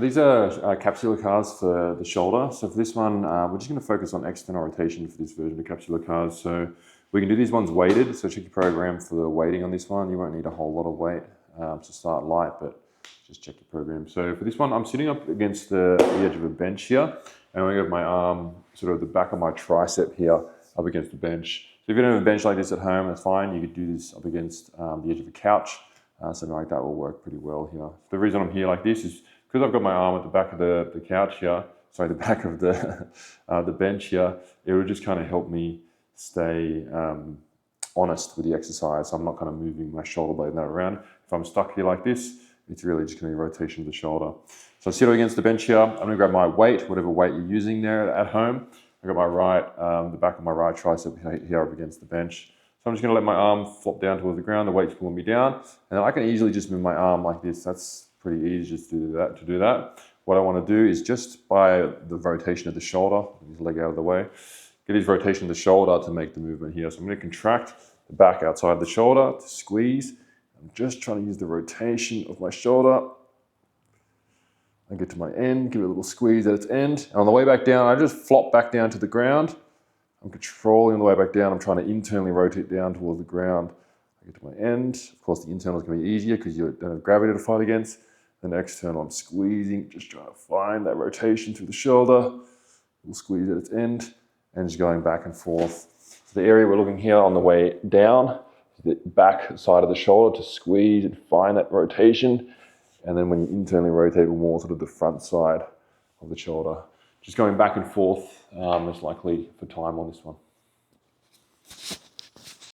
These are capsular CARS for the shoulder. So for this one, we're just going to focus on external rotation for this version of capsular CARS. So we can do these ones weighted. So check your program for the weighting on this one. You won't need a whole lot of weight to start light, but just check your program. So for this one, I'm sitting up against the edge of a bench here, and I'm going to have my arm, sort of the back of my tricep here, up against the bench. So if you don't have a bench like this at home, that's fine. You could do this up against the edge of a couch. Something like that will work pretty well here. The reason I'm here like this is because I've got my arm at the back of the couch here, sorry, the back of the bench here, it will just kind of help me stay honest with the exercise. I'm not kind of moving my shoulder blade that around. If I'm stuck here like this, it's really just going to be rotation of the shoulder. So I sit against the bench here. I'm going to grab my weight, whatever weight you're using there at home. I've got my the back of my right tricep here up against the bench. So I'm just going to let my arm flop down towards the ground. The weight's pulling me down. And then I can easily just move my arm like this. That's pretty easy just to do that. What I want to do is just by the rotation of the shoulder, his leg out of the way, get his rotation of the shoulder to make the movement here. So I'm going to contract the back outside the shoulder to squeeze. I'm just trying to use the rotation of my shoulder. I get to my end, give it a little squeeze at its end. And on the way back down, I just flop back down to the ground. I'm controlling on the way back down. I'm trying to internally rotate down towards the ground. I get to my end. Of course, the internal is going to be easier because you don't have gravity to fight against. Then external, I'm squeezing, just trying to find that rotation through the shoulder. We'll squeeze at its end and just going back and forth. So the area we're looking here on the way down, the back side of the shoulder to squeeze and find that rotation. And then when you internally rotate, more sort of the front side of the shoulder. Just going back and forth, most likely for time on this one.